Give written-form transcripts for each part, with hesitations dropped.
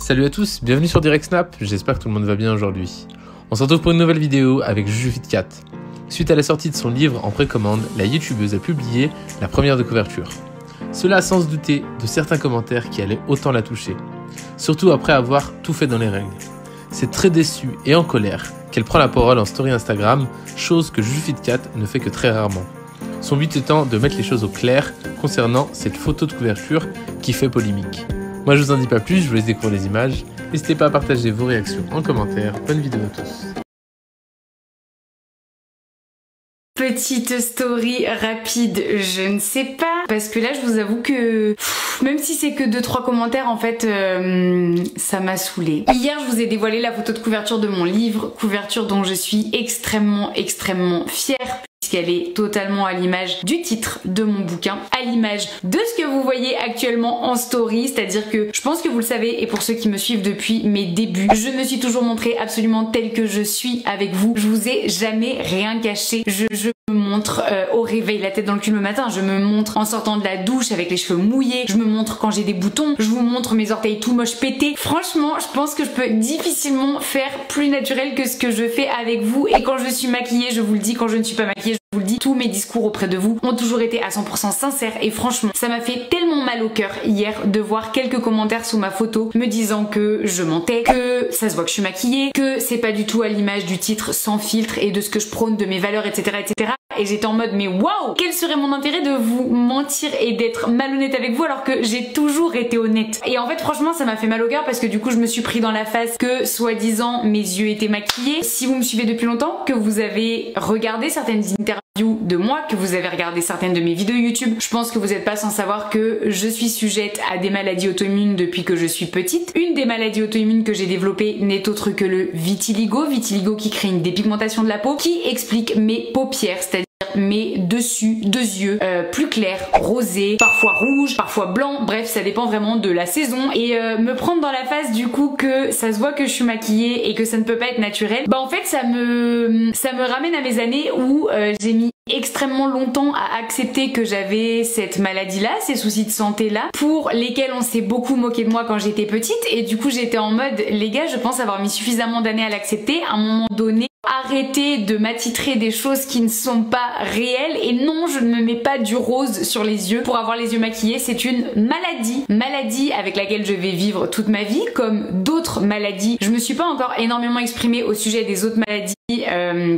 Salut à tous, bienvenue sur Direct Snap, j'espère que tout le monde va bien aujourd'hui. On se retrouve pour une nouvelle vidéo avec JujuFitCat. Suite à la sortie de son livre en précommande, la youtubeuse a publié la première de couverture. Cela sans se douter de certains commentaires qui allaient autant la toucher, surtout après avoir tout fait dans les règles. C'est très déçue et en colère qu'elle prend la parole en story Instagram, chose que JujuFitCat ne fait que très rarement. Son but étant de mettre les choses au clair concernant cette photo de couverture qui fait polémique. Moi je vous en dis pas plus, je vous laisse découvrir les images. N'hésitez pas à partager vos réactions en commentaire. Bonne vidéo à tous. Petite story rapide, je ne sais pas, parce que là je vous avoue que même si c'est que 2-3 commentaires en fait, ça m'a saoulée. Hier je vous ai dévoilé la photo de couverture de mon livre, couverture dont je suis extrêmement fière, puisqu'elle est totalement à l'image du titre de mon bouquin, à l'image de ce que vous voyez actuellement en story, c'est-à-dire que je pense que vous le savez, et pour ceux qui me suivent depuis mes débuts, je me suis toujours montrée absolument telle que je suis avec vous. Je vous ai jamais rien caché. Je me montre au réveil, la tête dans le cul le matin, je me montre en sortant de la douche avec les cheveux mouillés, je me montre quand j'ai des boutons, je vous montre mes orteils tout moches pétés. Franchement, je pense que je peux difficilement faire plus naturel que ce que je fais avec vous, et quand je suis maquillée, je vous le dis, quand je ne suis pas maquillée, je vous le dis, tous mes discours auprès de vous ont toujours été à 100% sincères, et franchement, ça m'a fait tellement mal au cœur hier de voir quelques commentaires sous ma photo me disant que je mentais, que ça se voit que je suis maquillée, que c'est pas du tout à l'image du titre sans filtre et de ce que je prône, de mes valeurs, etc. Et j'étais en mode mais waouh, quel serait mon intérêt de vous mentir et d'être malhonnête avec vous alors que j'ai toujours été honnête. Et en fait franchement ça m'a fait mal au cœur parce que du coup je me suis pris dans la face que soi-disant mes yeux étaient maquillés. Si vous me suivez depuis longtemps, que vous avez regardé certaines interviews de moi, que vous avez regardé certaines de mes vidéos YouTube, je pense que vous n'êtes pas sans savoir que je suis sujette à des maladies auto-immunes depuis que je suis petite. Une des maladies auto-immunes que j'ai développées n'est autre que le vitiligo qui crée une dépigmentation de la peau qui explique mes paupières, c'est-à-dire mes deux yeux plus clairs, rosés, parfois rouges, parfois blancs, bref ça dépend vraiment de la saison. Et me prendre dans la face du coup que ça se voit que je suis maquillée et que ça ne peut pas être naturel, bah en fait ça me ramène à mes années où j'ai mis extrêmement longtemps à accepter que j'avais cette maladie là, ces soucis de santé là, pour lesquels on s'est beaucoup moqué de moi quand j'étais petite, et du coup j'étais en mode les gars, je pense avoir mis suffisamment d'années à l'accepter. À un moment donné, arrêtez de m'attitrer des choses qui ne sont pas réelles, et non, je ne me mets pas du rose sur les yeux pour avoir les yeux maquillés, c'est une maladie avec laquelle je vais vivre toute ma vie, comme d'autres maladies. Je me suis pas encore énormément exprimée au sujet des autres maladies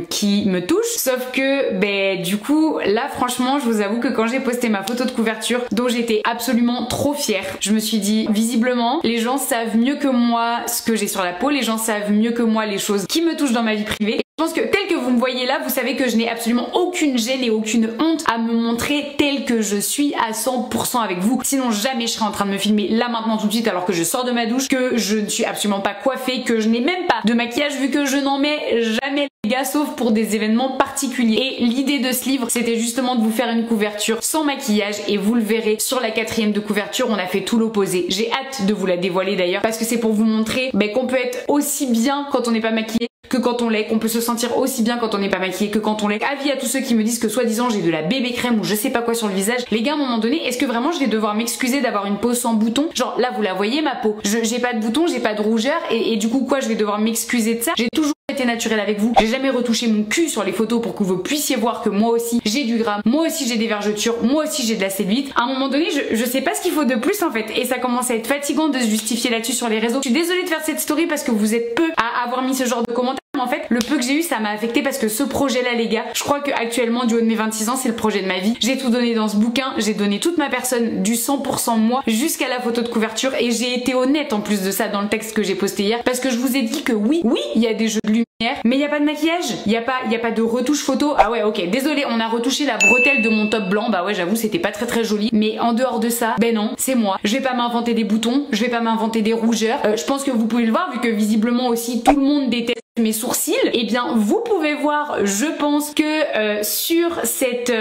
qui me touchent, sauf que du coup là franchement je vous avoue que quand j'ai posté ma photo de couverture dont j'étais absolument trop fière, je me suis dit visiblement les gens savent mieux que moi ce que j'ai sur la peau, les gens savent mieux que moi les choses qui me touchent dans ma vie privée. Je pense que tel que vous me voyez là, vous savez que je n'ai absolument aucune gêne et aucune honte à me montrer telle que je suis à 100% avec vous. Sinon jamais je serais en train de me filmer là maintenant tout de suite alors que je sors de ma douche, que je ne suis absolument pas coiffée, que je n'ai même pas de maquillage vu que je n'en mets jamais les gars sauf pour des événements particuliers. Et l'idée de ce livre c'était justement de vous faire une couverture sans maquillage, et vous le verrez sur la 4e de couverture on a fait tout l'opposé. J'ai hâte de vous la dévoiler d'ailleurs parce que c'est pour vous montrer qu'on peut être aussi bien quand on n'est pas maquillé que quand on l'est, qu'on peut se sentir aussi bien quand on n'est pas maquillé que quand on l'est. Avis à tous ceux qui me disent que soi-disant j'ai de la bébé crème ou je sais pas quoi sur le visage. Les gars, à un moment donné, est-ce que vraiment je vais devoir m'excuser d'avoir une peau sans boutons? Genre là vous la voyez ma peau, j'ai pas de boutons, j'ai pas de rougeur, et du coup quoi, je vais devoir m'excuser de ça? J'ai toujours été naturelle avec vous, j'ai jamais retouché mon cul sur les photos pour que vous puissiez voir que moi aussi j'ai du gras, moi aussi j'ai des vergetures, moi aussi j'ai de la cellulite. À un moment donné je sais pas ce qu'il faut de plus en fait, et ça commence à être fatigant de se justifier là-dessus sur les réseaux. Je suis désolée de faire cette story parce que vous êtes peu à avoir mis ce genre de commentaires. En fait, le peu que j'ai eu, ça m'a affecté parce que ce projet-là, les gars, je crois que actuellement, du haut de mes 26 ans, c'est le projet de ma vie. J'ai tout donné dans ce bouquin, j'ai donné toute ma personne, du 100% moi, jusqu'à la photo de couverture, et j'ai été honnête en plus de ça dans le texte que j'ai posté hier, parce que je vous ai dit que oui, il y a des jeux de lumière, mais il y a pas de maquillage, il y a pas de retouche photo. Ah ouais, ok, désolé, on a retouché la bretelle de mon top blanc, bah ouais, j'avoue, c'était pas très joli, mais en dehors de ça, non, c'est moi. Je vais pas m'inventer des boutons, je vais pas m'inventer des rougeurs. Je pense que vous pouvez le voir vu que visiblement aussi tout le monde déteste mes sourcils. Et bien vous pouvez voir, je pense que sur cette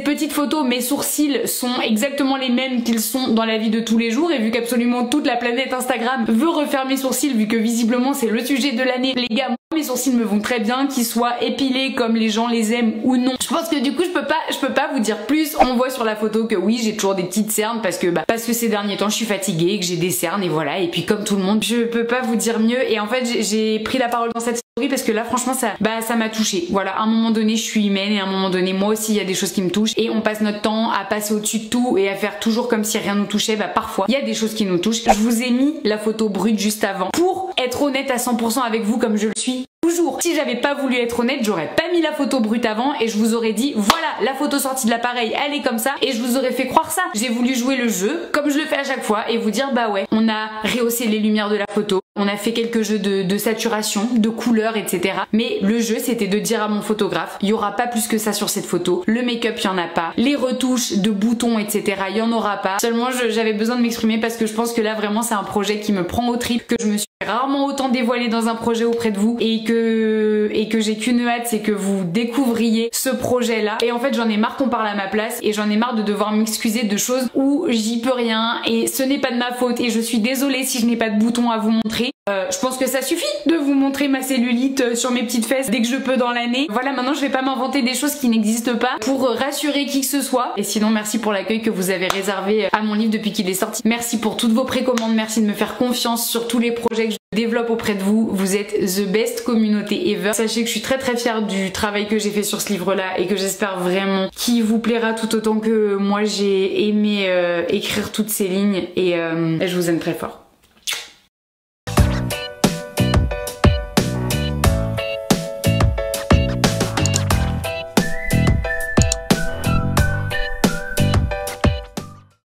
petite photo, mes sourcils sont exactement les mêmes qu'ils sont dans la vie de tous les jours, et vu qu'absolument toute la planète Instagram veut refaire mes sourcils, vu que visiblement c'est le sujet de l'année, les gars, mes sourcils me vont très bien, qu'ils soient épilés comme les gens les aiment ou non. Je pense que du coup je peux pas vous dire plus. On voit sur la photo que oui, j'ai toujours des petites cernes parce que ces derniers temps je suis fatiguée, que j'ai des cernes et voilà. Et puis comme tout le monde, je peux pas vous dire mieux. Et en fait j'ai pris la parole dans cette story parce que là franchement ça m'a touchée. Voilà, à un moment donné je suis humaine et à un moment donné moi aussi il y a des choses qui me touchent et on passe notre temps à passer au-dessus de tout et à faire toujours comme si rien nous touchait. Parfois il y a des choses qui nous touchent. Je vous ai mis la photo brute juste avant pour être honnête à 100% avec vous comme je le suis toujours. Si j'avais pas voulu être honnête, j'aurais pas mis la photo brute avant et je vous aurais dit voilà, la photo sortie de l'appareil elle est comme ça et je vous aurais fait croire ça. J'ai voulu jouer le jeu comme je le fais à chaque fois et vous dire bah ouais, on a rehaussé les lumières de la photo, on a fait quelques jeux de saturation, de couleurs, etc. Mais le jeu c'était de dire à mon photographe, il y aura pas plus que ça sur cette photo, le make-up il y en a pas, les retouches de boutons, etc. il y en aura pas. Seulement j'avais besoin de m'exprimer parce que je pense que là vraiment c'est un projet qui me prend au trip, que je me suis rarement autant dévoilée dans un projet auprès de vous et que j'ai qu'une hâte, c'est que vous découvriez ce projet là. Et en fait j'en ai marre qu'on parle à ma place et j'en ai marre de devoir m'excuser de choses où j'y peux rien et ce n'est pas de ma faute et je suis désolée si je n'ai pas de boutons à vous montrer. Je pense que ça suffit de vous montrer ma cellulite sur mes petites fesses dès que je peux dans l'année. Voilà, maintenant je vais pas m'inventer des choses qui n'existent pas pour rassurer qui que ce soit. Et sinon merci pour l'accueil que vous avez réservé à mon livre depuis qu'il est sorti. Merci pour toutes vos précommandes, merci de me faire confiance sur tous les projets que je développe auprès de vous. Vous êtes the best communauté ever. Sachez que je suis très fière du travail que j'ai fait sur ce livre là et que j'espère vraiment qu'il vous plaira tout autant que moi j'ai aimé écrire toutes ces lignes et je vous aime très fort.